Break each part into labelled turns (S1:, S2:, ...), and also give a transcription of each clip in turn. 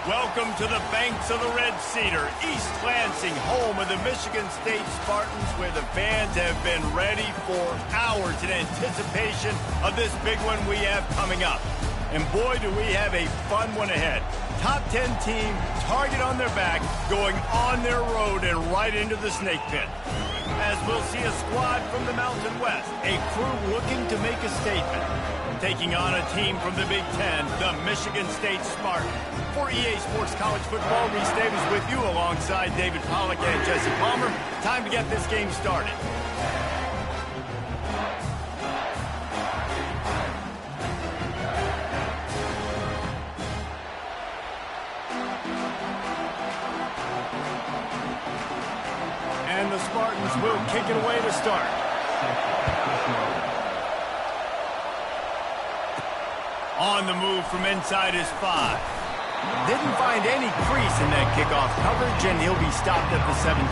S1: Welcome to the banks of the Red Cedar, East Lansing, home of the Michigan State Spartans, where the fans have been ready for hours in anticipation of this big one we have coming up. And boy, do we have a fun one ahead. Top 10 team, target on their back, going on their road and right into the snake pit. As we'll see a squad from the Mountain West, a crew looking to make a statement. Taking on a team from the Big Ten, the Michigan State Spartans. For EA Sports College Football, Mich St is with you alongside David Pollack and Jesse Palmer. Time to get this game started. And the Spartans will kick it away to start. On the move from inside his 5. Didn't find any crease in that kickoff coverage, and he'll be stopped at the 17.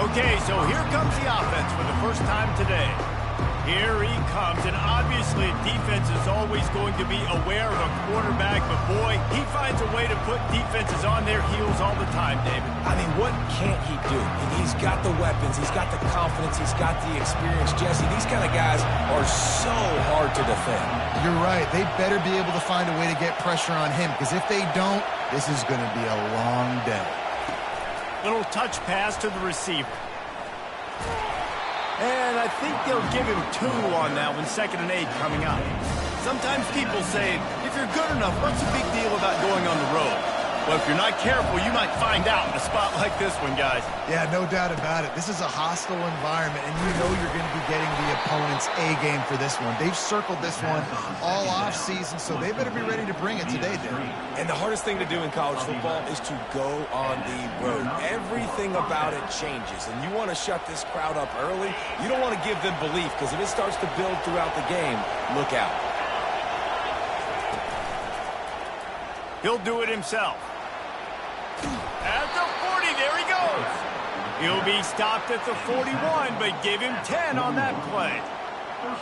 S1: Okay, so here comes the offense for the first time today. Here he comes, and obviously defense is always going to be aware of a quarterback, but boy, he finds a way to put defenses on their heels all the time, David.
S2: I mean, what can't he do? He's got the weapons, he's got the confidence, he's got the experience. Jesse, these kind of guys are so hard to defend.
S3: You're right. They better be able to find a way to get pressure on him, because if they don't, this is going to be a long day.
S1: Little touch pass to the receiver. And I think they'll give him 2 on that one, 2nd and 8 coming up. Sometimes people say, if you're good enough, what's the big deal about going on the road? Well, if you're not careful, you might find out in a spot like this one, guys.
S3: Yeah, no doubt about it. This is a hostile environment, and you know you're going to be getting the opponent's A-game for this one. They've circled this one all off-season, so they better be ready to bring it today, Dave.
S2: And the hardest thing to do in college football is to go on the road. Everything about it changes, and you want to shut this crowd up early. You don't want to give them belief, because if it starts to build throughout the game, look out.
S1: He'll do it himself. At the 40, there he goes. He'll be stopped at the 41, but give him 10 on that play.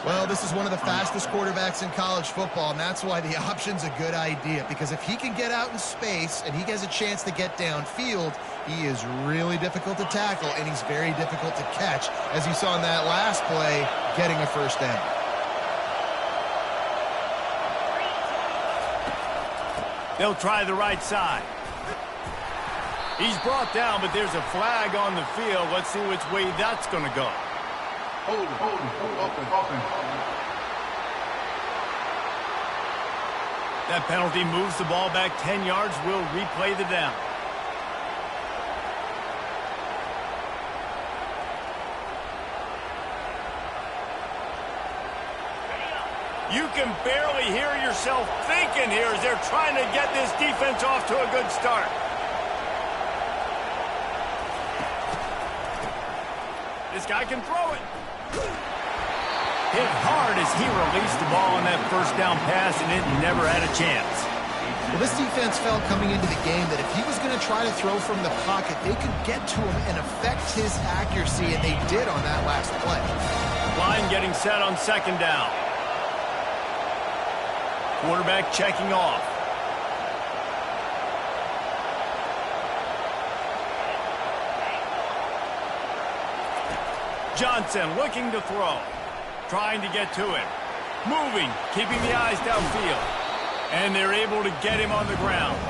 S3: Well, this is one of the fastest quarterbacks in college football, and that's why the option's a good idea, because if he can get out in space and he has a chance to get downfield, he is really difficult to tackle, and he's very difficult to catch, as you saw in that last play, getting a first down.
S1: They'll try the right side. He's brought down, but there's a flag on the field. Let's see which way that's going to go.
S4: Hold, open.
S1: That penalty moves the ball back 10 yards. We'll replay the down. You can barely hear yourself thinking here as they're trying to get this defense off to a good start. This guy can throw it. Hit hard as he released the ball on that first down pass, and it never had a chance.
S3: Well, this defense felt coming into the game that if he was going to try to throw from the pocket, they could get to him and affect his accuracy, and they did on that last play.
S1: Line getting set on 2nd down. Quarterback checking off. Johnson looking to throw. Trying to get to him. Moving, keeping the eyes downfield. And they're able to get him on the ground.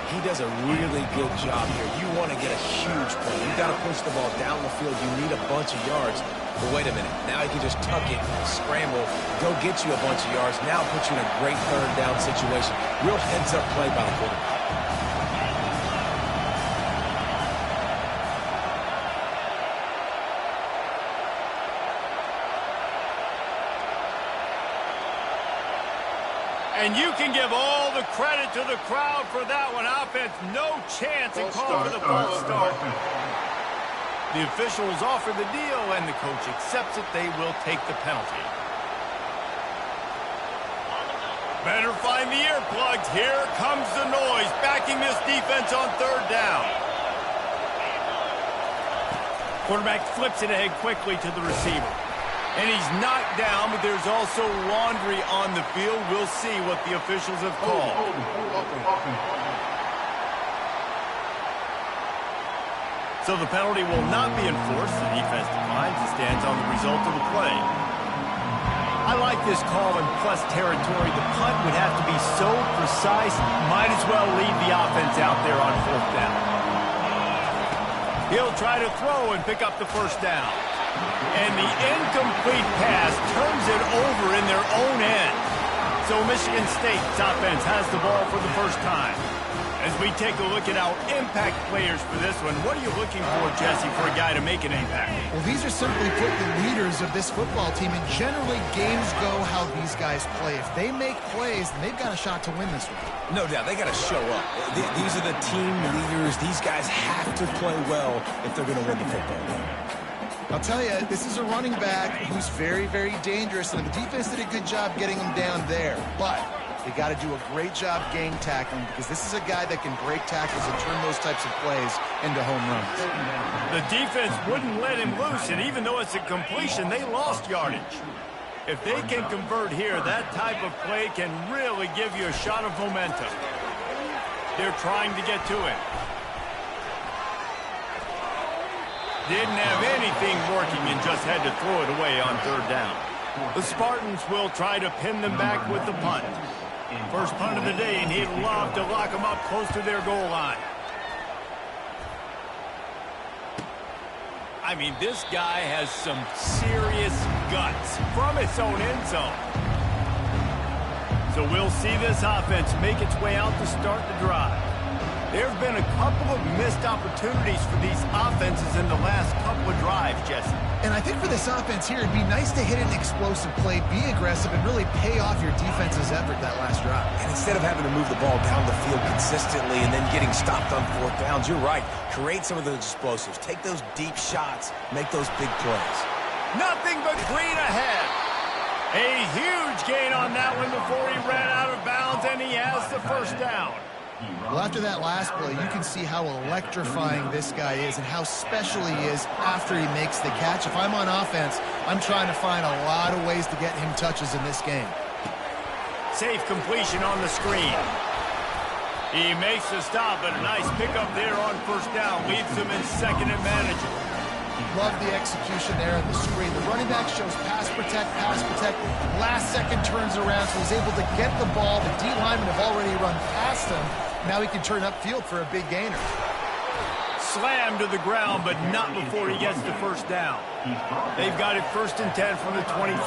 S2: He does a really good job here. You want to get a huge play. You've got to push the ball down the field. You need a bunch of yards. But wait a minute. Now he can just tuck it, scramble, go get you a bunch of yards. Now put you in a great 3rd down situation. Real heads-up play by the quarterback.
S1: And you can give all the credit to the crowd for that one. Offense, no chance and call for the false start. The officials offer the deal, and the coach accepts it. They will take the penalty. Better find the earplugs. Here comes the noise, backing this defense on 3rd down. Quarterback flips it ahead quickly to the receiver. And he's knocked down, but there's also laundry on the field. We'll see what the officials have called. So the penalty will not be enforced. The defense declines and stands on the result of the play. I like this call in plus territory. The punt would have to be so precise, might as well leave the offense out there on 4th down. He'll try to throw and pick up the first down. And the incomplete pass turns it over in their own end. So Michigan State's offense has the ball for the first time. As we take a look at our impact players for this one, what are you looking for, Jesse, for a guy to make an impact?
S3: Well, these are simply put the leaders of this football team, and generally games go how these guys play. If they make plays, then they've got a shot to win this one.
S2: No doubt, they got to show up. These are the team leaders. These guys have to play well if they're going to win the football game.
S3: I'll tell you, this is a running back who's very, very dangerous, and the defense did a good job getting him down there. But they got to do a great job gang tackling, because this is a guy that can break tackles and turn those types of plays into home runs.
S1: The defense wouldn't let him loose, and even though it's a completion, they lost yardage. If they can convert here, that type of play can really give you a shot of momentum. They're trying to get to him. Didn't have anything working and just had to throw it away on 3rd down. The Spartans will try to pin them back with the punt. First punt of the day, and he'd love to lock them up close to their goal line. I mean, this guy has some serious guts from its own end zone. So we'll see this offense make its way out to start the drive. There have been a couple of missed opportunities for these offenses in the last couple of drives, Jesse.
S3: And I think for this offense here, it'd be nice to hit an explosive play, be aggressive, and really pay off your defense's effort that last drive.
S2: And instead of having to move the ball down the field consistently and then getting stopped on 4th downs, you're right. Create some of those explosives. Take those deep shots. Make those big plays.
S1: Nothing but green ahead. A huge gain on that one before he ran out of bounds, and he has the first down.
S3: Well, after that last play, you can see how electrifying this guy is and how special he is after he makes the catch. If I'm on offense, I'm trying to find a lot of ways to get him touches in this game.
S1: Safe completion on the screen. He makes the stop, but a nice pickup there on 1st down. Leaves him in 2nd and manageable.
S3: Love the execution there on the screen. The running back shows pass protect, last second turns around, so he's able to get the ball. The D linemen have already run past him. Now he can turn upfield for a big gainer.
S1: Slammed to the ground, but not before he gets the 1st down. They've got it 1st and 10 from the 25.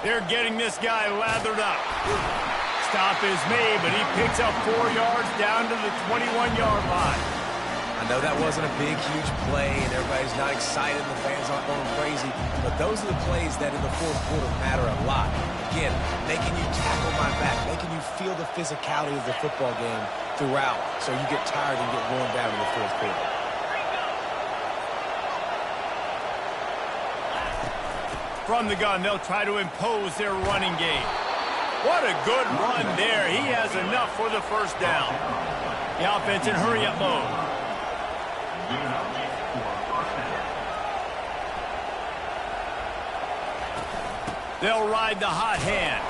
S1: They're getting this guy lathered up. Stop is made, but he picks up 4 yards down to the 21-yard line.
S2: I know that wasn't a big, huge play, and everybody's not excited, and the fans aren't going crazy, but those are the plays that in the 4th quarter matter a lot. Again, making you tackle my back, making you feel the physicality of the football game throughout, so you get tired and get worn down in the 4th quarter.
S1: From the gun, they'll try to impose their running game. What a good run there. He has enough for the 1st down. The offense in hurry-up mode. They'll ride the hot hand.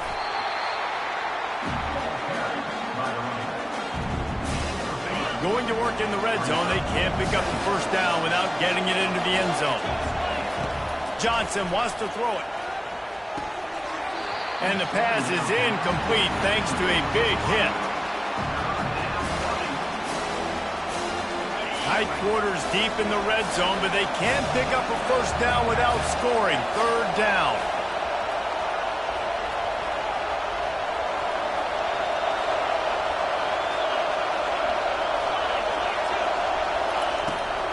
S1: Going to work in the red zone. They can't pick up the 1st down without getting it into the end zone. Johnson wants to throw it. And the pass is incomplete thanks to a big hit. Tight quarters deep in the red zone, but they can't pick up a 1st down without scoring. 3rd down.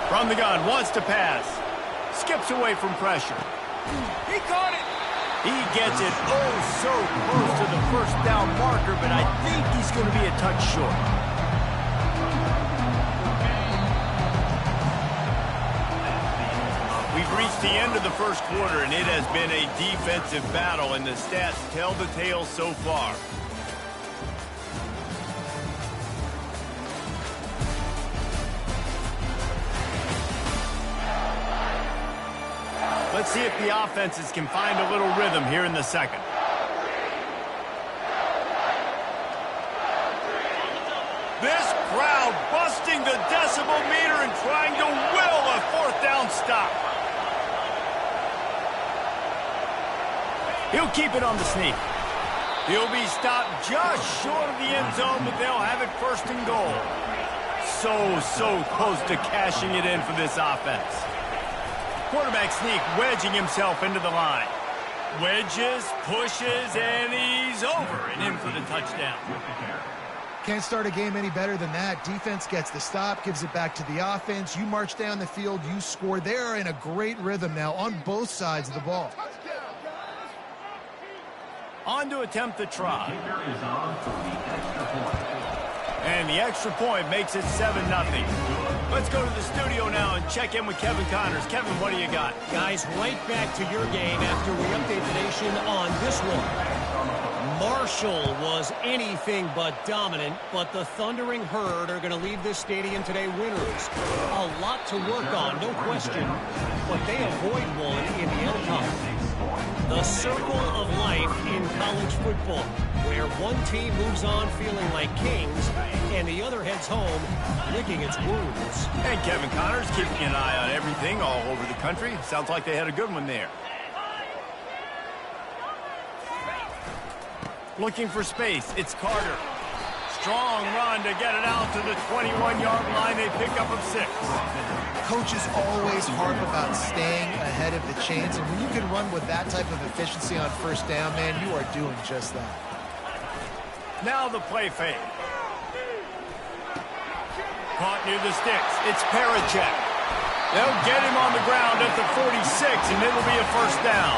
S1: From the gun, wants to pass. Skips away from pressure. He caught it. He gets it oh so close to the 1st down marker, but I think he's going to be a touch short. We've reached the end of the 1st quarter, and it has been a defensive battle, and the stats tell the tale so far. Let's see if the offenses can find a little rhythm here in the 2nd. stop. He'll keep it on the sneak. He'll be stopped just short of the end zone, but they'll have it first and goal. So close to cashing it in for this offense. Quarterback sneak wedging himself into the line. Wedges, pushes, and he's over and in for the touchdown.
S3: Can't start a game any better than that. Defense gets the stop, gives it back to the offense. You march down the field, you score. They're in a great rhythm now on both sides of the ball.
S1: On to attempt the try. And the extra point makes it 7-0. Let's go to the studio now and check in with Kevin Connors. Kevin, what do you got?
S5: Guys, right back to your game after we update the nation on this one. Marshall was anything but dominant, but the Thundering Herd are going to leave this stadium today winners. A lot to work on, no question, but they avoid one in the outcome. The circle of life in college football, where one team moves on feeling like kings and the other heads home licking its wounds.
S1: And Kevin Connors keeping an eye on everything all over the country. Sounds like they had a good one there. Looking for space. It's Carter. Strong run to get it out to the 21-yard line. They pick up of 6.
S3: Coaches always harp about staying ahead of the chains, and when you can run with that type of efficiency on first down, man, you are doing just that.
S1: Now the play fake. Caught near the sticks. It's Parachek. They'll get him on the ground at the 46, and it'll be a first down.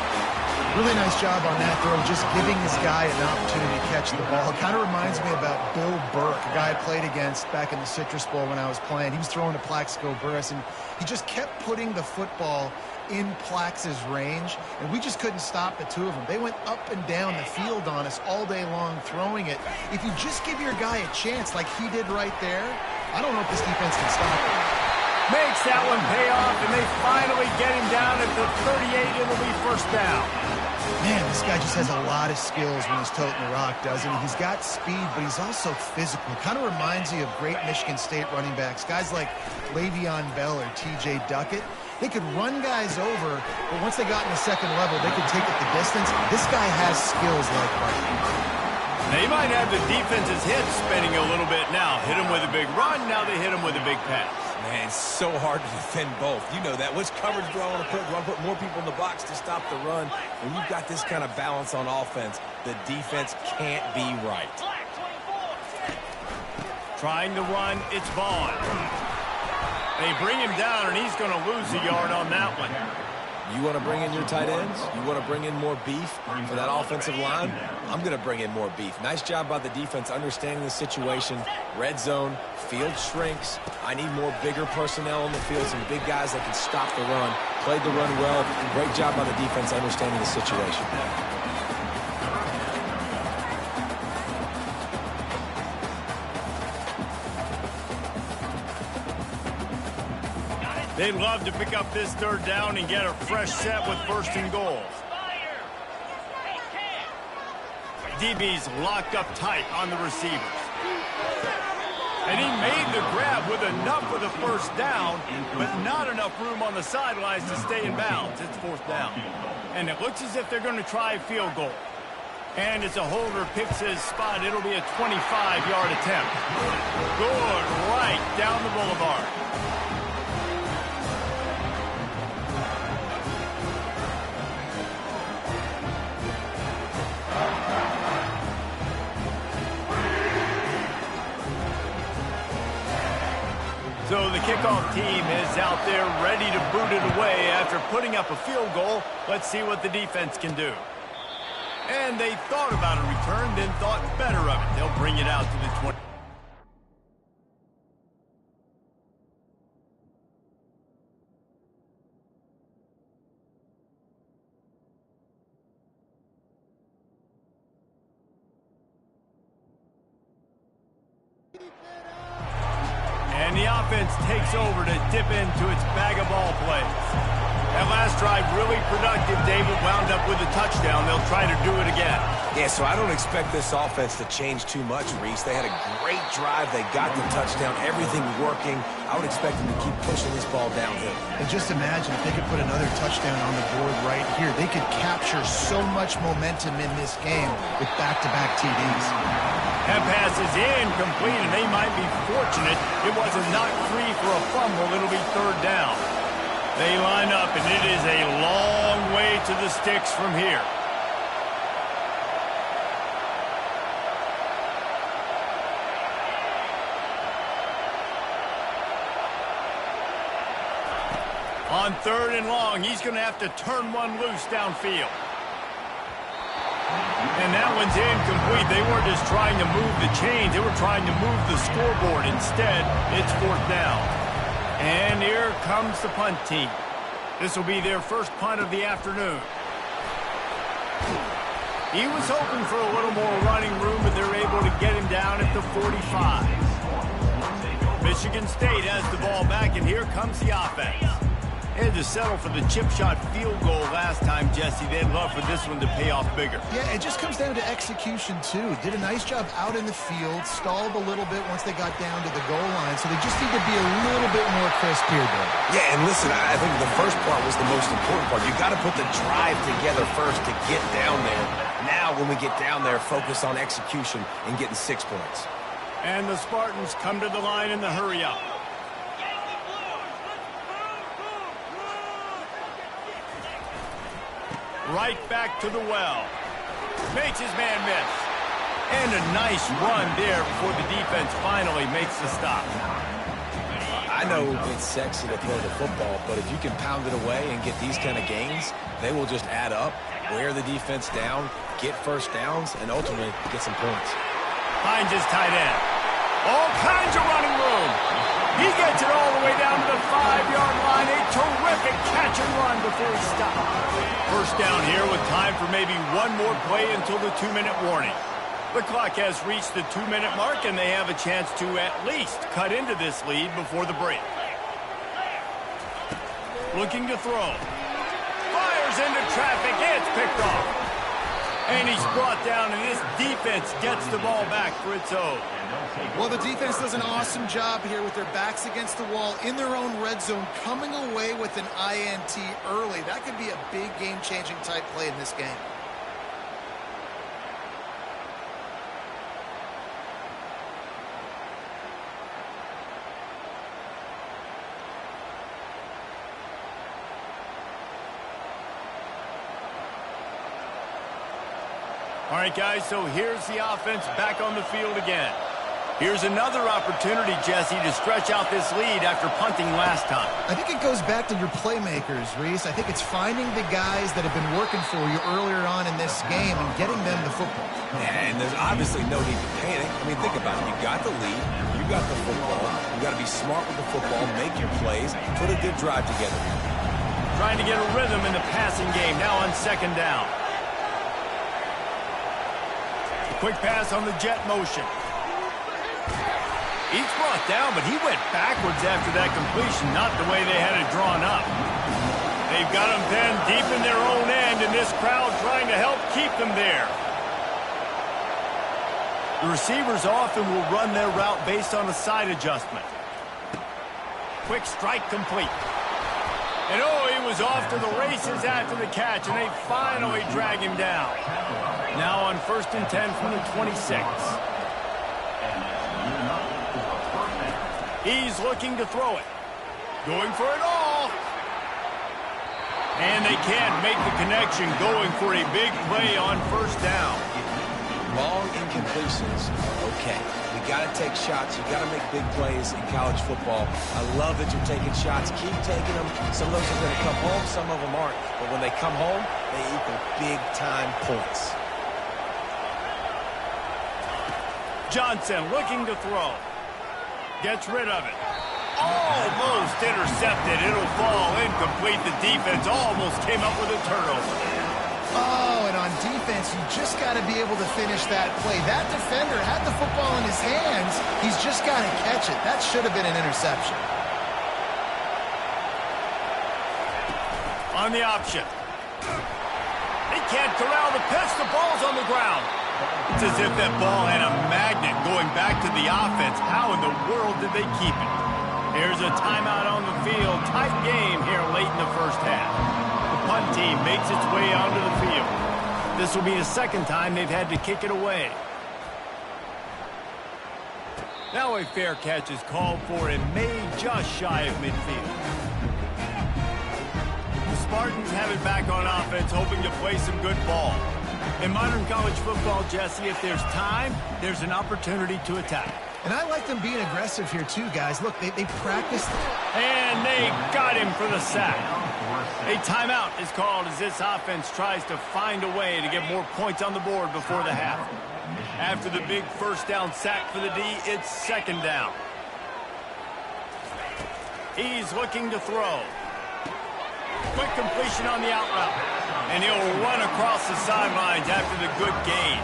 S3: Really nice job on that throw, just giving this guy an opportunity to catch the ball. It kind of reminds me about Bill Burke, a guy I played against back in the Citrus Bowl when I was playing. He was throwing to Plaxico Burress, and he just kept putting the football in Plax's range, and we just couldn't stop the two of them. They went up and down the field on us all day long throwing it. If you just give your guy a chance like he did right there, I don't know if this defense can stop it.
S1: Makes that one pay off, and they finally get him down at the 38. It'll be first down.
S3: Man, this guy just has a lot of skills when he's toting the rock, doesn't he? He's got speed, but he's also physical. Kind of reminds you of great Michigan State running backs. Guys like Le'Veon Bell or T.J. Duckett. They could run guys over, but once they got in the second level, they could take it the distance. This guy has skills like that.
S1: They might have the defense's head spinning a little bit now. Hit him with a big run, now they hit him with a big pass.
S2: Man, it's so hard to defend both. You know that. Which coverage do I want to put? Do I put more people in the box to stop the run? When you've got this kind of balance on offense, the defense can't be right.
S1: Trying to run, it's Vaughn. They bring him down, and he's going to lose a yard on that one.
S2: You want to bring in your tight ends? You want to bring in more beef for that offensive line? I'm going to bring in more beef. Nice job by the defense understanding the situation. Red zone, field shrinks. I need more bigger personnel on the field, some big guys that can stop the run. Played the run well. Great job by the defense understanding the situation.
S1: They'd love to pick up this third down and get a fresh set with first and goal. DB's locked up tight on the receivers. And he made the grab with enough for the first down, but not enough room on the sidelines to stay in bounds. It's fourth down. And it looks as if they're going to try a field goal. And as a holder picks his spot, it'll be a 25-yard attempt. Good, right down the boulevard. So the kickoff team is out there ready to boot it away after putting up a field goal. Let's see what the defense can do. And they thought about a return, then thought better of it. They'll bring it out to the 20. And the offense takes over to dip into its bag of ball plays. That last drive really productive. David wound up with a touchdown. They'll try to do it again.
S2: Yeah, so I don't expect this offense to change too much, Reese. They had a great drive. They got the touchdown. Everything working. I I would expect him to keep pushing this ball downhill.
S3: And just imagine if they could put another touchdown on the board right here. They could capture so much momentum in this game with back-to-back TDs.
S1: That pass is incomplete, and they might be fortunate it wasn't knocked free for a fumble. It'll be third down. They line up, and it is a long way to the sticks from here. On third and long, he's going to have to turn one loose downfield. And that one's incomplete. They weren't just trying to move the chains. They were trying to move the scoreboard. Instead, it's fourth down. And here comes the punt team. This will be their first punt of the afternoon. He was hoping for a little more running room, but they're able to get him down at the 45. Michigan State has the ball back, and here comes the offense. They had to settle for the chip shot field goal last time, Jesse. They'd love for this one to pay off bigger.
S3: Yeah, it just comes down to execution, too. Did a nice job out in the field, stalled a little bit once they got down to the goal line, so they just need to be a little bit more crisp here, Bill.
S2: Yeah, and listen, I think the first part was the most important part. You got to put the drive together first to get down there. Now, when we get down there, focus on execution and getting 6 points.
S1: And the Spartans come to the line in the hurry-up. Right back to the well. Makes his man miss. And a nice run there before the defense finally makes the stop.
S2: I know it's sexy to throw the football, but if you can pound it away and get these kind of gains, they will just add up, wear the defense down, get first downs, and ultimately get some points.
S1: Finds his tight end. All kinds of running room. He gets it all the way down to the 5-yard line. A terrific catch and run before he stopped. First down here with time for maybe one more play until the 2-minute warning. The clock has reached the 2-minute mark, and they have a chance to at least cut into this lead before the break. Looking to throw. Fires into traffic. It's picked off. And he's brought down, and this defense gets the ball back for its own.
S3: Well, the defense does an awesome job here with their backs against the wall in their own red zone, coming away with an INT early. That could be a big game-changing type play in this game.
S1: All right, guys, so here's the offense back on the field again. Here's another opportunity, Jesse, to stretch out this lead after punting last time.
S3: I think it goes back to your playmakers, Reese. I think it's finding the guys that have been working for you earlier on in this game and getting them the football.
S2: Yeah, and there's obviously no need to panic. I mean, think about it. You got the lead. You got the football. You got to be smart with the football, make your plays, put a good drive together.
S1: Trying to get a rhythm in the passing game now on second down. Quick pass on the jet motion. He's brought down, but he went backwards after that completion, not the way they had it drawn up. They've got him then deep in their own end, and this crowd trying to help keep them there. The receivers often will run their route based on a side adjustment. Quick strike complete. And oh, he was off to the races after the catch, and they finally drag him down. Now on 1st and 10 from the 26. He's looking to throw it. Going for it all. And they can't make the connection, going for a big play on first down.
S2: Long incompletions are okay. You got to take shots. You got to make big plays in college football. I love that you're taking shots. Keep taking them. Some of those are going to come home. Some of them aren't. But when they come home, they equal big-time points.
S1: Johnson looking to throw. Gets rid of it. Almost intercepted. It'll fall incomplete. The defense almost came up with a turnover.
S3: Oh, and on defense, you just got to be able to finish that play. That defender had the football in his hands. He's just got to catch it. That should have been an interception.
S1: On the option. He can't corral the pitch. The ball's on the ground. It's as if that ball had a magnet going back to the offense. How in the world did they keep it? Here's a timeout on the field. Tight game here late in the first half. The punt team makes its way onto the field. This will be the second time they've had to kick it away. Now a fair catch is called for and made just shy of midfield. The Spartans have it back on offense, hoping to play some good ball. In modern college football, Jesse, if there's time, there's an opportunity to attack.
S3: And I like them being aggressive here too, guys. Look, they practiced.
S1: And they got him for the sack. A timeout is called as this offense tries to find a way to get more points on the board before the half. After the big first down sack for the D, it's second down. He's looking to throw. Quick completion on the out route. And he'll run across the sidelines after the good gain.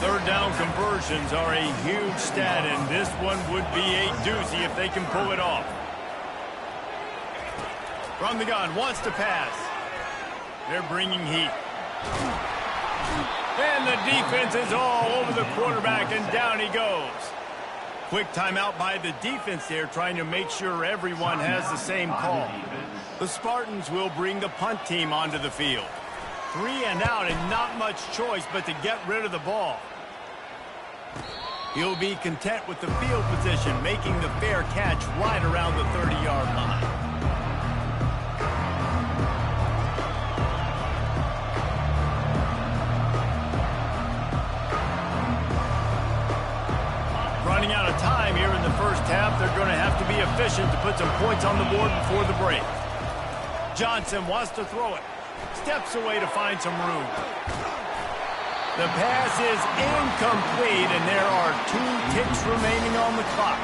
S1: Third down conversions are a huge stat, and this one would be a doozy if they can pull it off. From the gun, wants to pass. They're bringing heat. And the defense is all over the quarterback, and down he goes. Quick timeout by the defense there, trying to make sure everyone has the same call. The Spartans will bring the punt team onto the field. 3 and out, and not much choice but to get rid of the ball. He'll be content with the field position, making the fair catch right around the 30-yard line. Running out of time here in the first half, they're going to have to be efficient to put some points on the board before the break. Johnson wants to throw it. Steps away to find some room. The pass is incomplete, and there are 2 ticks remaining on the clock.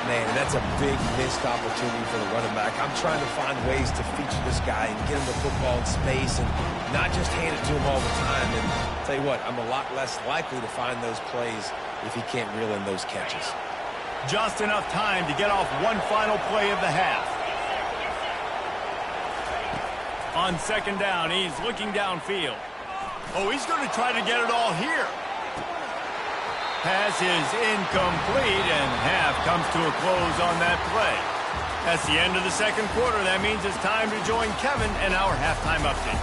S2: Man, that's a big missed opportunity for the running back. I'm trying to find ways to feature this guy and get him the football in space and not just hand it to him all the time. And I'll tell you what, I'm a lot less likely to find those plays if he can't reel in those catches.
S1: Just enough time to get off one final play of the half. On second down, he's looking downfield. Oh, he's going to try to get it all here. Pass is incomplete, and half comes to a close on that play. That's the end of the second quarter. That means it's time to join Kevin and our halftime update.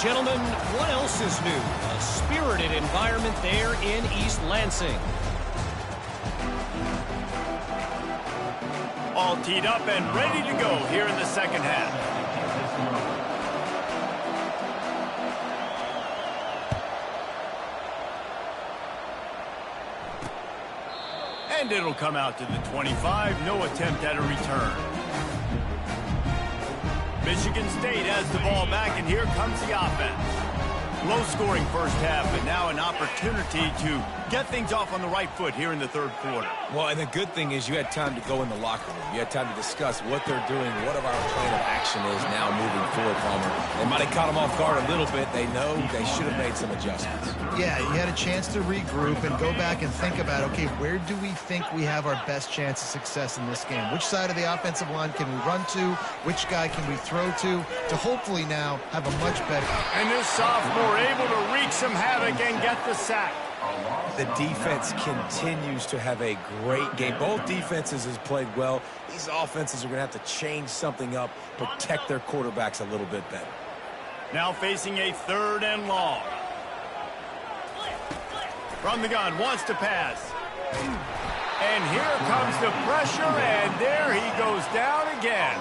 S5: Gentlemen, what else is new? A spirited environment there in East Lansing.
S1: All teed up and ready to go here in the second half. And it'll come out to the 25. No attempt at a return. Michigan State has the ball back, and here comes the offense. Low-scoring first half, but now an opportunity to get things off on the right foot here in the third quarter.
S2: Well, and the good thing is you had time to go in the locker room. You had time to discuss what they're doing, what our plan of action is now moving forward, Palmer. They might have caught them off guard a little bit. They know they should have made some adjustments.
S3: Yeah, you had a chance to regroup and go back and think about, okay, where do we think we have our best chance of success in this game? Which side of the offensive line can we run to? Which guy can we throw to hopefully now have a much better...
S1: And this sophomore able to wreak some havoc and get the sack.
S2: The defense continues to have a great game. Both defenses has played well. These offenses are going to have to change something up, protect their quarterbacks a little bit better.
S1: Now facing a third and long. From the gun, wants to pass. And here comes the pressure, and there he goes down again.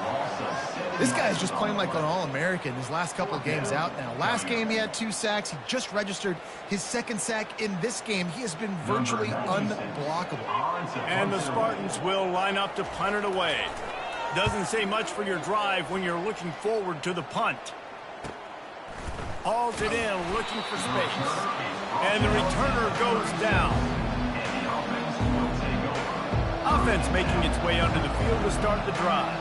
S3: This guy's just playing like an All-American his last couple of games out now. Last game he had 2 sacks. He just registered his second sack in this game. He has been virtually unblockable.
S1: And the Spartans will line up to punt it away. Doesn't say much for your drive when you're looking forward to the punt. Hauls it in, looking for space. And the returner goes down. Offense making its way onto the field to start the drive.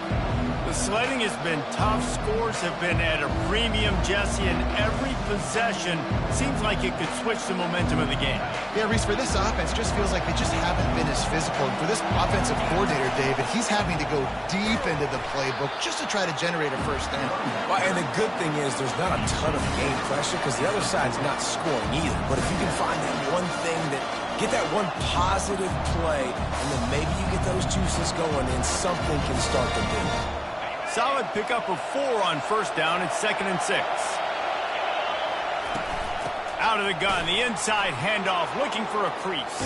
S1: The The sledding has been tough. Scores have been at a premium, Jesse, and every possession seems like it could switch the momentum of the game.
S3: Yeah, Reese, for this offense, just feels like they just haven't been as physical. And for this offensive coordinator, David, he's having to go deep into the playbook just to try to generate a first down.
S2: Well, and the good thing is there's not a ton of game pressure because the other side's not scoring either. But if you can find that one thing get that one positive play, and then maybe you get those juices going, and something can start to do.
S1: Solid pickup of 4 on first down. It's 2nd and 6. Out of the gun, the inside handoff, looking for a crease.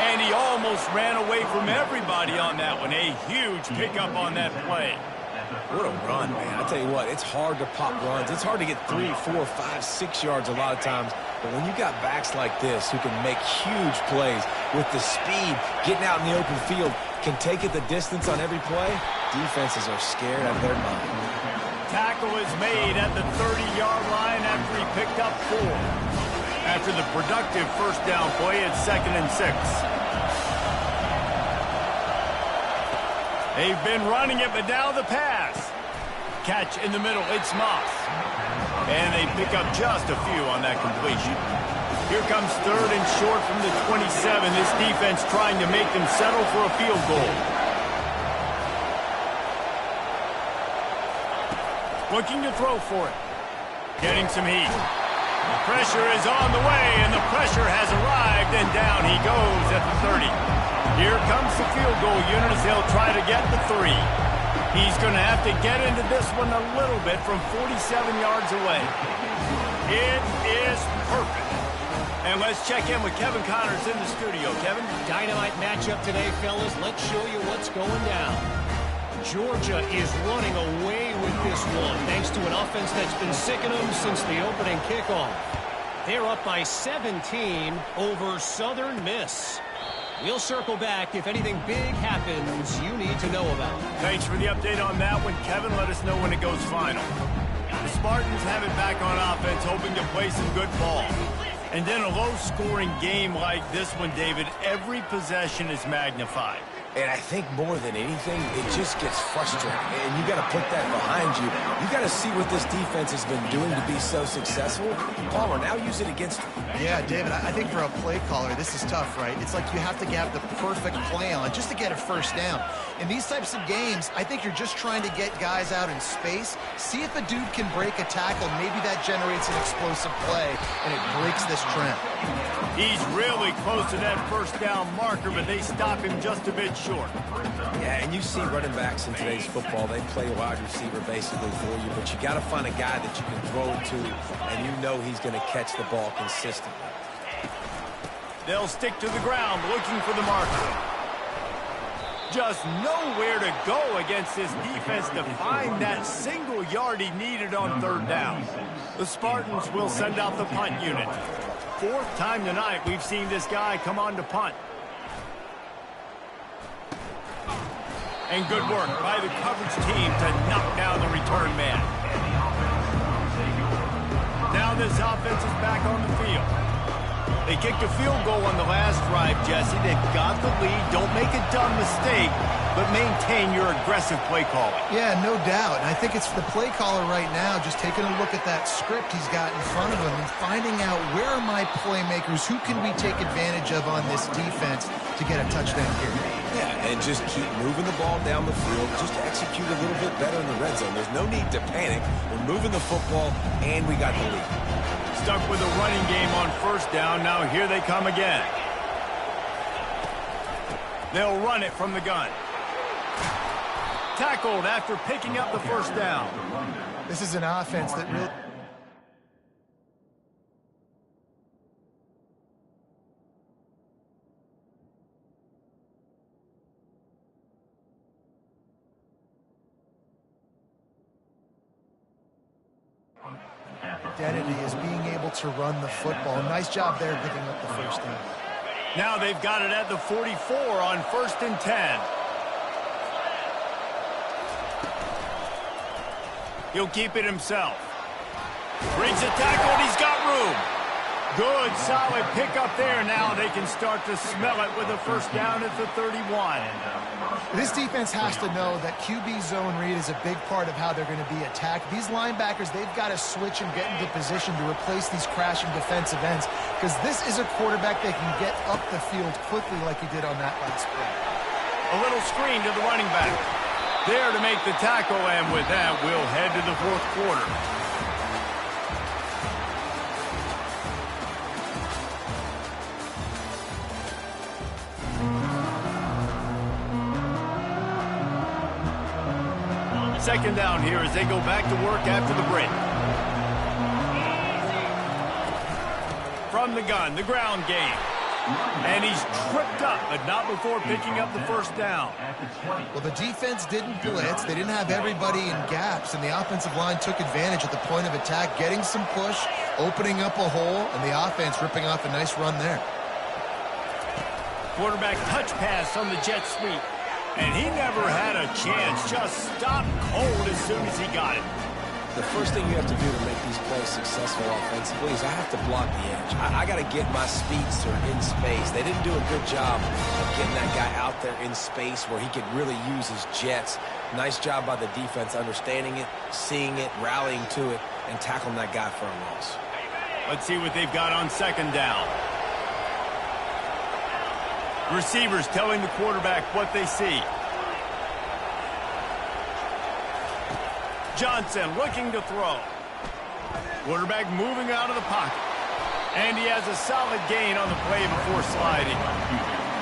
S1: And he almost ran away from everybody on that one. A huge pickup on that play.
S2: What a run, man. I tell you what, it's hard to pop runs. It's hard to get 3, 4, 5, 6 yards a lot of times. But when you got backs like this who can make huge plays with the speed, getting out in the open field, can take it the distance on every play, defenses are scared out of their mind.
S1: Tackle is made at the 30-yard line after he picked up 4. After the productive first down play, it's 2nd and 6. They've been running it, but now the pass. Catch in the middle, it's Moss. And they pick up just a few on that completion. Here comes 3rd and short from the 27. This defense trying to make them settle for a field goal. Looking to throw for it. Getting some heat. The pressure is on the way, and the pressure has arrived, and down he goes at the 30. Here comes the field goal unit as they'll try to get the 3. He's going to have to get into this one a little bit from 47 yards away. It is perfect. And let's check in with Kevin Connors in the studio. Kevin?
S5: Dynamite matchup today, fellas. Let's show you what's going down. Georgia is running away with this one, thanks to an offense that's been sicking them since the opening kickoff. They're up by 17 over Southern Miss. We'll circle back if anything big happens you need to know about.
S1: Thanks for the update on that one, Kevin. Let us know when it goes final. The Spartans have it back on offense, hoping to play some good ball. And in a low-scoring game like this one, David, every possession is magnified.
S2: And I think more than anything, it just gets frustrating. And you got to put that behind you. You got to see what this defense has been doing to be so successful. Palmer, now use it against them.
S3: Yeah, David, I think for a play caller, this is tough, right? It's like you have to have the perfect play on just to get a first down. In these types of games, I think you're just trying to get guys out in space, see if a dude can break a tackle. Maybe that generates an explosive play, and it breaks this trend.
S1: He's really close to that first down marker, but they stop him just a bit short.
S2: Yeah, and you see running backs in today's football, they play a wide receiver basically for you, but you got to find a guy that you can throw it to, and you know he's going to catch the ball consistently.
S1: They'll stick to the ground looking for the marker. Just nowhere to go against this defense to find that single yard he needed on 3rd down. The Spartans will send out the punt unit. 4th time tonight we've seen this guy come on to punt. And good work by the coverage team to knock down the return man. Now this offense is back on the field. They kicked a field goal on the last drive, Jesse. They've got the lead. Don't make a dumb mistake, but maintain your aggressive play calling.
S3: Yeah, no doubt. And I think it's the play caller right now just taking a look at that script he's got in front of him and finding out where are my playmakers, who can we take advantage of on this defense to get a touchdown here.
S2: Yeah, and just keep moving the ball down the field. Just execute a little bit better in the red zone. There's no need to panic. We're moving the football, and we got the lead.
S1: Stuck with a running game on first down. Now here they come again. They'll run it from the gun. Tackled after picking up the first down.
S3: This is an offense that really... identity is being able to run the football. Nice job there picking up the first down.
S1: Now they've got it at the 44 on 1st and 10. He'll keep it himself. Brings a tackle, and he's got room. Good, solid pickup there. Now they can start to smell it with a first down at the 31.
S3: This defense has to know that QB zone read is a big part of how they're going to be attacked. These linebackers, they've got to switch and get into position to replace these crashing defensive ends, because this is a quarterback that can get up the field quickly like he did on that last play.
S1: A little screen to the running back. There to make the tackle, and with that, we'll head to the fourth quarter. Second down here as they go back to work after the break. From the gun, the ground game. And he's tripped up, but not before picking up the first down.
S3: Well, the defense didn't blitz. They didn't have everybody in gaps, and the offensive line took advantage at the point of attack, getting some push, opening up a hole, and the offense ripping off a nice run there.
S1: Quarterback touch pass on the jet sweep. And he never had a chance. Just stopped cold as soon as he got it.
S2: The first thing you have to do to make these plays successful offensively is I have to block the edge. I got to get my speedster in space. They didn't do a good job of getting that guy out there in space where he could really use his jets. Nice job by the defense understanding it, seeing it, rallying to it, and tackling that guy for a loss.
S1: Let's see what they've got on second down. Receivers telling the quarterback what they see. Johnson looking to throw. Quarterback moving out of the pocket. And he has a solid gain on the play before sliding.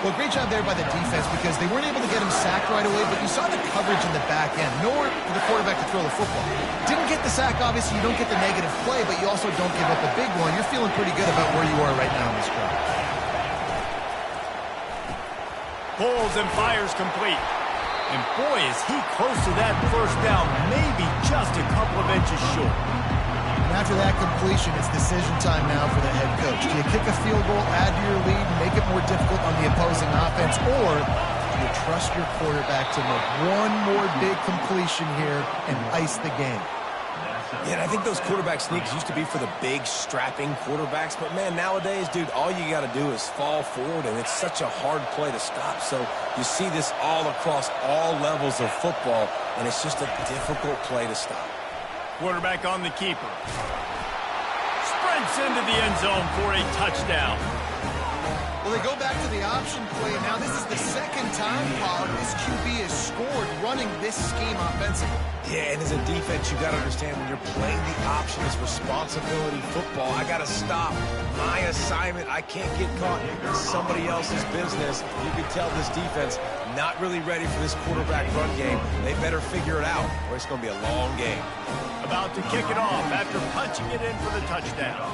S3: Well, great job there by the defense because they weren't able to get him sacked right away, but you saw the coverage in the back end. Nowhere for the quarterback to throw the football. Didn't get the sack, obviously. You don't get the negative play, but you also don't give up a big one. You're feeling pretty good about where you are right now in this drive.
S1: Pulls and fires complete. And boy, is he close to that first down, maybe just a couple of inches short.
S3: And after that completion, it's decision time now for the head coach. Do you kick a field goal, add to your lead, and make it more difficult on the opposing offense, or do you trust your quarterback to make one more big completion here and ice the game?
S2: Yeah, and I think those quarterback sneaks used to be for the big, strapping quarterbacks. But, man, nowadays, dude, all you got to do is fall forward, and it's such a hard play to stop. So you see this all across all levels of football, and it's just a difficult play to stop.
S1: Quarterback on the keeper. Sprints into the end zone for a touchdown.
S3: Well, they go back to the option play. Now, this is the second time, Pollard, this QB has scored running this scheme offensively.
S2: Yeah, and as a defense, you got to understand when you're playing the option is responsibility football. I got to stop my assignment. I can't get caught in somebody else's business. You can tell this defense not really ready for this quarterback run game. They better figure it out, or it's going to be a long game.
S1: About to kick it off after punching it in for the touchdown.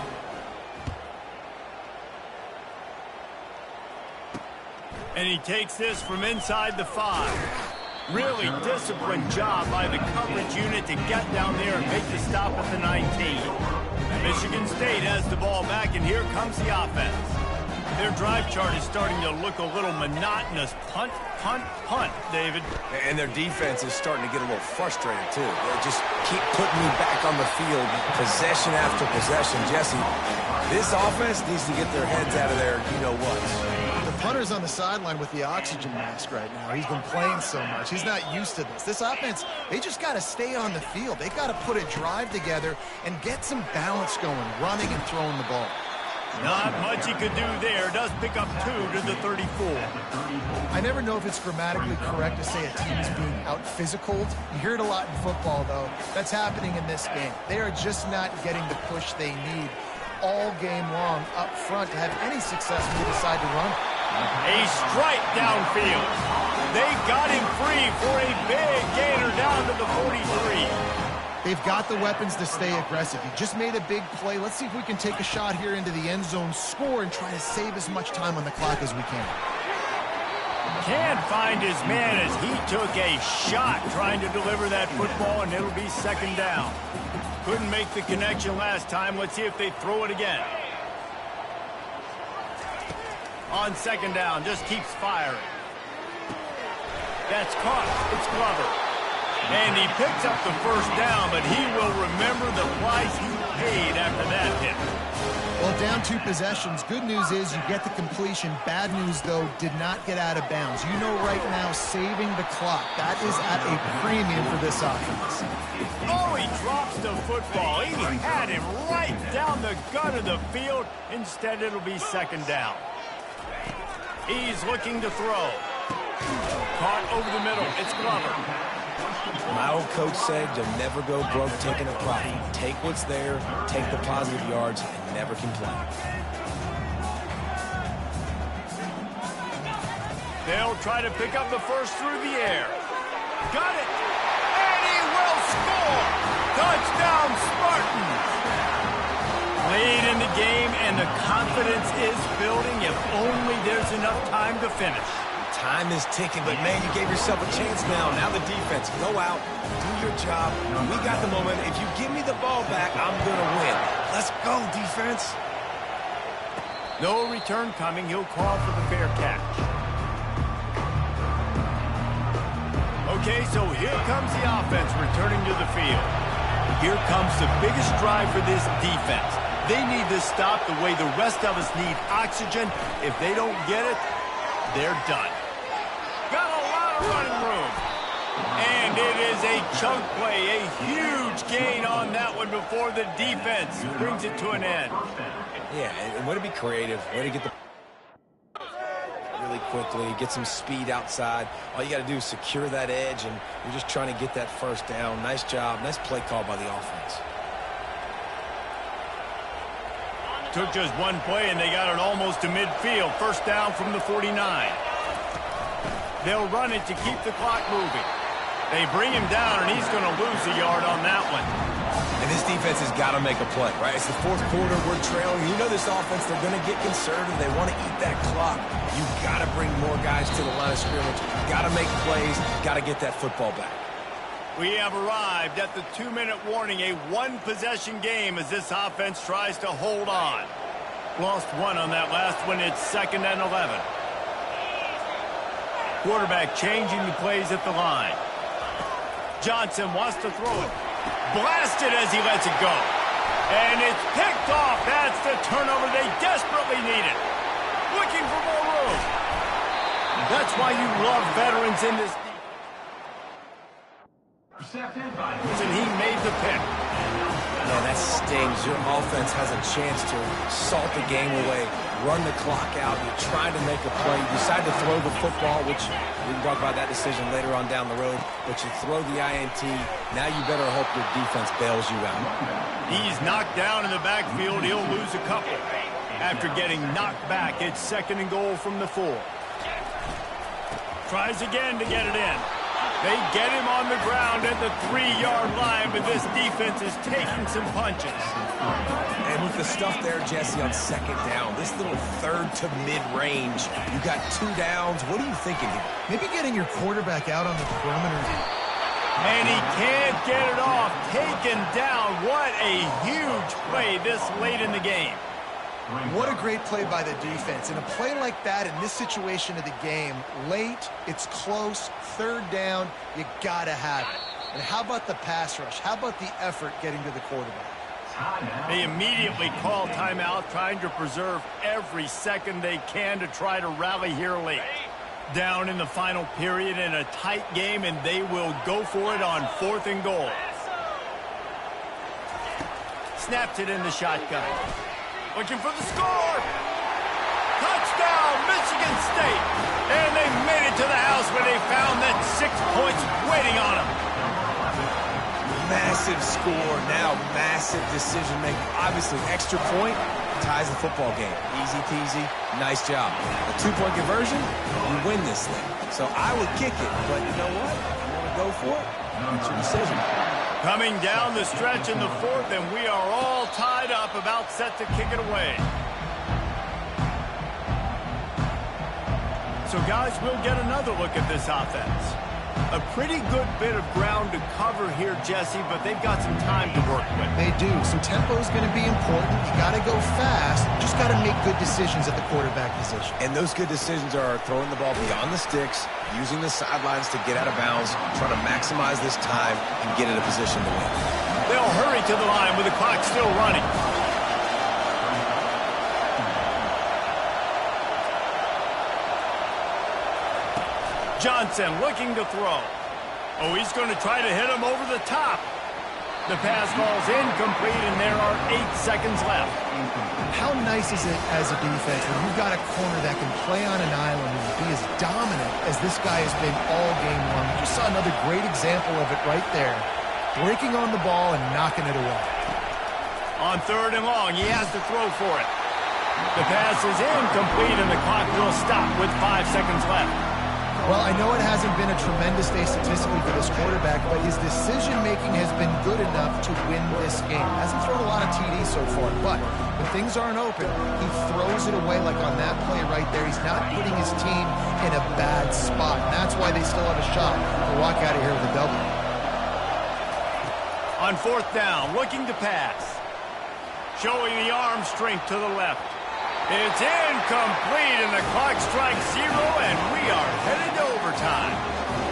S1: And he takes this from inside the 5. Really disciplined job by the coverage unit to get down there and make the stop at the 19. Michigan State has the ball back, and here comes the offense. Their drive chart is starting to look a little monotonous. Punt, punt, punt, David.
S2: And their defense is starting to get a little frustrated, too. They just keep putting me back on the field, possession after possession. Jesse, this offense needs to get their heads out of there, you-know-what.
S3: The punter's on the sideline with the oxygen mask right now. He's been playing so much. He's not used to this. This offense, they just got to stay on the field. They've got to put a drive together and get some balance going, running and throwing the ball.
S1: Not much he could do there. Does pick up 2 to the 34.
S3: I never know if it's grammatically correct to say a team is being out-physicaled. You hear it a lot in football, though. That's happening in this game. They are just not getting the push they need all game long up front to have any success when they decide to run.
S1: A strike downfield. They got him free for a big gainer down to the 43.
S3: They've got the weapons to stay aggressive. He just made a big play. Let's see if we can take a shot here into the end zone, score, and try to save as much time on the clock as we can.
S1: Can't find his man as he took a shot trying to deliver that football, and it'll be second down. Couldn't make the connection last time. Let's see if they throw it again. On second down, just keeps firing. That's caught. It's Glover. And he picks up the first down, but he will remember the price he paid after that hit.
S3: Well, down 2 possessions. Good news is you get the completion. Bad news, though, did not get out of bounds. You know right now, saving the clock. That is at a premium for this offense.
S1: Oh, he drops the football. He had him right down the gut of the field. Instead, it'll be second down. He's looking to throw. Caught over the middle. It's Glover.
S2: My old coach said you'll never go broke taking a profit. Take what's there, take the positive yards, and never complain.
S1: They'll try to pick up the first through the air. Got it. And he will score. Touchdown, Spartans. Late in the game, and the confidence is building if only there's enough time to finish.
S2: Time is ticking, but man, you gave yourself a chance now. Now the defense, go out, do your job. We got the moment. If you give me the ball back, I'm going to win. Let's go, defense.
S1: No return coming. He'll call for the fair catch. Okay, so here comes the offense returning to the field. Here comes the biggest drive for this defense. They need to stop the way the rest of us need oxygen. If they don't get it, they're done. Got a lot of running room. And it is a chunk play, a huge gain on that one before the defense brings it to an end.
S2: Yeah, and way to be creative. Way to get the really quickly, get some speed outside. All you got to do is secure that edge, and you're just trying to get that first down. Nice job. Nice play call by the offense.
S1: Took just one play, and they got it almost to midfield. First down from the 49. They'll run it to keep the clock moving. They bring him down, and he's going to lose a yard on that one.
S2: And this defense has got to make a play, right? It's the fourth quarter. We're trailing. You know this offense, they're going to get conservative. They want to eat that clock. You got to bring more guys to the line of scrimmage. Got to make plays. Got to get that football back.
S1: We have arrived at the 2-minute warning, a one-possession game as this offense tries to hold on. Lost one on that last one. It's 2nd and 11. Quarterback changing the plays at the line. Johnson wants to throw it. Blasted as he lets it go. And it's picked off. That's the turnover they desperately needed. Looking for more room. That's why you love veterans in this defense. And he made the pick.
S2: Man, that stings. Your offense has a chance to salt the game away, run the clock out. You're trying to make a play. You decide to throw the football, which we can talk about that decision later on down the road, but you throw the INT. Now you better hope your defense bails you out.
S1: He's knocked down in the backfield. He'll lose a couple. After getting knocked back, it's 2nd and goal from the 4. Tries again to get it in. They get him on the ground at the 3-yard line, but this defense is taking some punches.
S2: And with the stuff there, Jesse, on 2nd down, this little 3rd to mid-range, you got 2 downs. What are you thinking here?
S3: Maybe getting your quarterback out on the perimeter.
S1: And he can't get it off. Taken down. What a huge play this late in the game.
S3: What a great play by the defense. And a play like that in this situation of the game, late, it's close, 3rd down, you got to have it. And how about the pass rush? How about the effort getting to the quarterback?
S1: They immediately call timeout, trying to preserve every second they can to try to rally here late. Down in the final period in a tight game, and they will go for it on 4th and goal. Snaps it in the shotgun. Looking for the score. Touchdown, Michigan State. And they made it to the house where they found that 6 points waiting on them.
S2: Massive score, now massive decision-making. Obviously, extra point ties the football game. Easy peasy, nice job. A 2-point conversion, you win this thing. So I would kick it, but you know what? You want to go for it? It's your decision.
S1: Coming down the stretch in the 4th, and we are all tied up, about set to kick it away. So, guys, we'll get another look at this offense. A pretty good bit of ground to cover here, Jesse, but they've got some time to work with.
S3: They do. So tempo is going to be important. You got to go fast. Just got to make good decisions at the quarterback position.
S2: And those good decisions are throwing the ball beyond the sticks, using the sidelines to get out of bounds, trying to maximize this time and get in a position to win.
S1: They'll hurry to the line with the clock still running. Johnson looking to throw. Oh, he's going to try to hit him over the top. The pass falls incomplete, and there are 8 seconds left.
S3: How nice is it as a defense when you've got a corner that can play on an island and be as dominant as this guy has been all game long? You just saw another great example of it right there. Breaking on the ball and knocking it away.
S1: On 3rd and long, he has to throw for it. The pass is incomplete, and the clock will stop with 5 seconds left.
S3: Well, I know it hasn't been a tremendous day statistically for this quarterback, but his decision-making has been good enough to win this game. Hasn't thrown a lot of TDs so far, but when things aren't open, he throws it away like on that play right there. He's not putting his team in a bad spot, and that's why they still have a shot to walk out of here with a W.
S1: On 4th down, looking to pass. Showing the arm strength to the left. It's incomplete, and the clock strikes 0, and we are headed to overtime.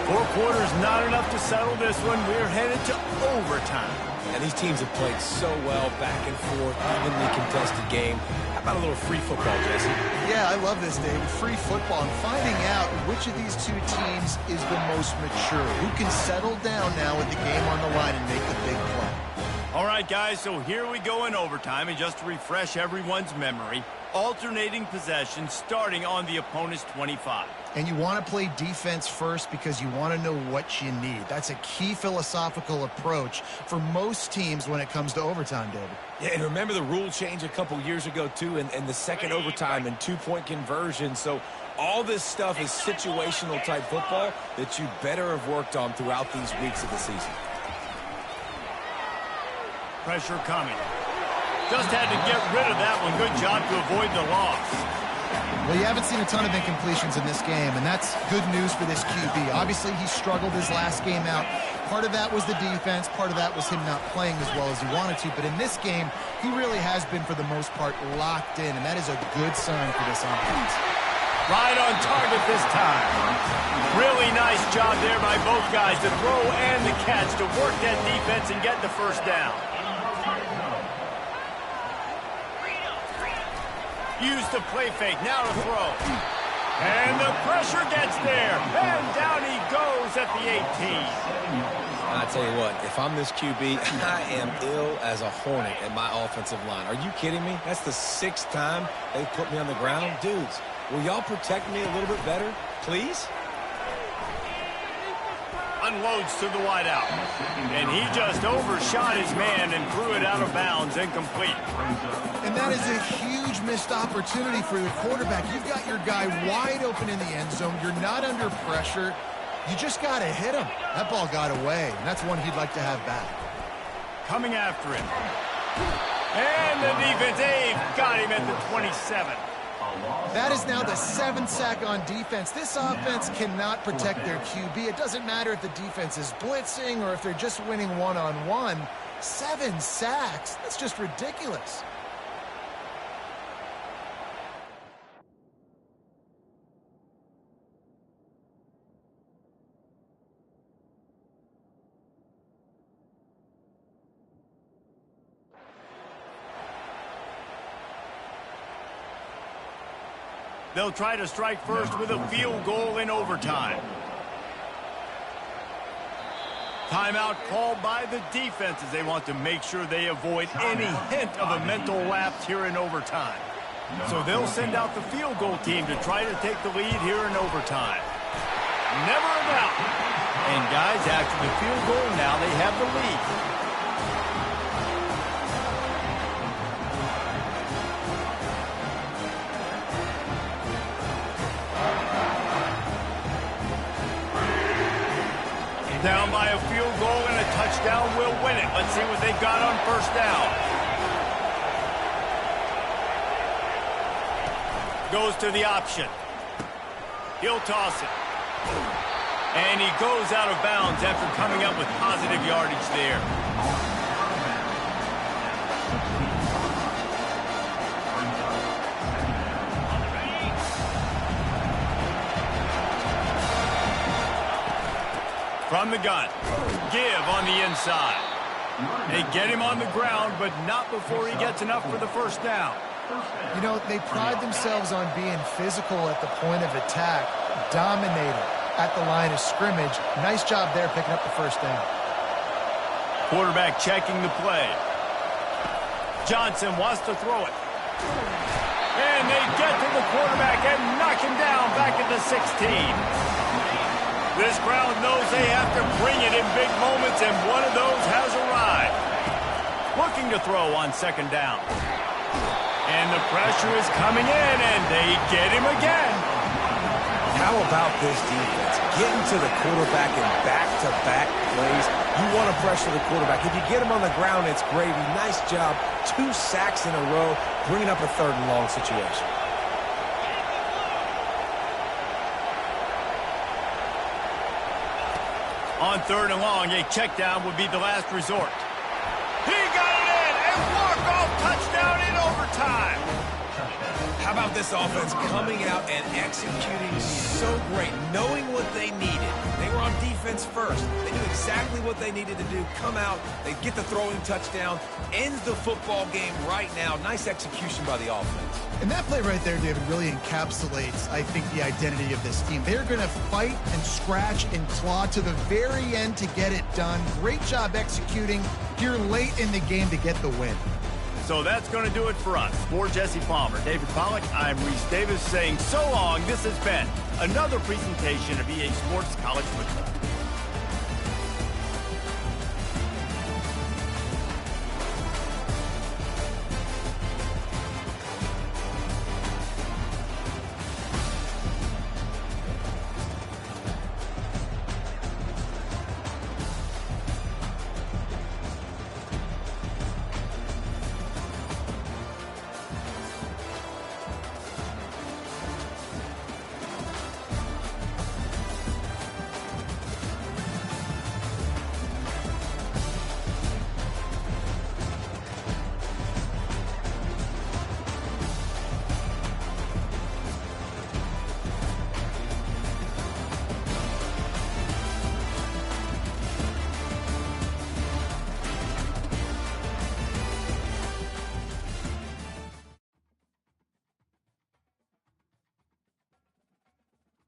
S1: 4 quarters not enough to settle this one. We're headed to overtime.
S2: And these teams have played so well, back and forth, evenly contested game. How about a little free football, Jesse?
S3: Yeah, I love this, David. Free football and finding out which of these two teams is the most mature. Who can settle down now with the game on the line and make the big play.
S1: All right, guys, so here we go in overtime. And just to refresh everyone's memory, alternating possession starting on the opponent's 25.
S3: And you want to play defense first because you want to know what you need. That's a key philosophical approach for most teams when it comes to overtime, David.
S2: Yeah, and remember the rule change a couple years ago, too, and the second overtime and 2-point conversion. So all this stuff is situational type football that you better have worked on throughout these weeks of the season.
S1: Pressure coming. Just had to get rid of that one. Good job to avoid the loss.
S3: Well, you haven't seen a ton of incompletions in this game, and that's good news for this QB. Obviously, he struggled his last game out. Part of that was the defense. Part of that was him not playing as well as he wanted to. But in this game, he really has been, for the most part, locked in, and that is a good sign for this offense.
S1: Right on target this time. Really nice job there by both guys to throw and the catch to work that defense and get the first down. Use the play fake, now to throw. And the pressure gets there. And down he goes at the 18.
S2: I tell you what, if I'm this QB, I am ill as a hornet at my offensive line. Are you kidding me? That's the 6th time they put me on the ground. Dudes, will y'all protect me a little bit better, please?
S1: Unloads to the wideout. And he just overshot his man and threw it out of bounds, incomplete.
S3: And that is a huge missed opportunity for your quarterback. You've got your guy wide open in the end zone. You're not under pressure. You just got to hit him. That ball got away, and that's one he'd like to have back.
S1: Coming after him. And the defense, got him at the 27.
S3: That is now the 7th sack on defense. This offense cannot protect their QB. It doesn't matter if the defense is blitzing or if they're just winning one-on-one. 7 sacks? That's just ridiculous.
S1: They'll try to strike first with a field goal in overtime. Timeout called by the defense as they want to make sure they avoid any hint of a mental lapse here in overtime. So they'll send out the field goal team to try to take the lead here in overtime. Never a doubt. And guys, after the field goal, now they have the lead. Down by a field goal and a touchdown will win it. Let's see what they've got on first down. Goes to the option. He'll toss it. And he goes out of bounds after coming up with positive yardage there. From the gun, give on the inside. They get him on the ground, but not before he gets enough for the first down.
S3: You know, they pride themselves on being physical at the point of attack, dominating at the line of scrimmage. Nice job there picking up the first down.
S1: Quarterback checking the play. Johnson wants to throw it. And they get to the quarterback and knock him down back at the 16. This crowd knows they have to bring it in big moments, and one of those has arrived. Looking to throw on second down. And the pressure is coming in, and they get him again.
S2: How about this defense? Getting to the quarterback in back-to-back plays. You want to pressure the quarterback. If you get him on the ground, it's gravy. Nice job. 2 sacks in a row, bringing up a third and long situation.
S1: On third and long, a check down would be the last resort. He got it in, and walk-off touchdown in overtime.
S2: How about this offense coming out and executing so great, knowing what they needed. They were on defense first. They knew exactly what they needed to do. Come out, they get the throwing touchdown, ends the football game right now. Nice execution by the offense.
S3: And that play right there, David, really encapsulates, I think, the identity of this team. They're going to fight and scratch and claw to the very end to get it done. Great job executing here late in the game to get the win.
S1: So that's going to do it for us. For Jesse Palmer, David Pollack, I'm Reese Davis saying so long. This has been another presentation of EA Sports College Football.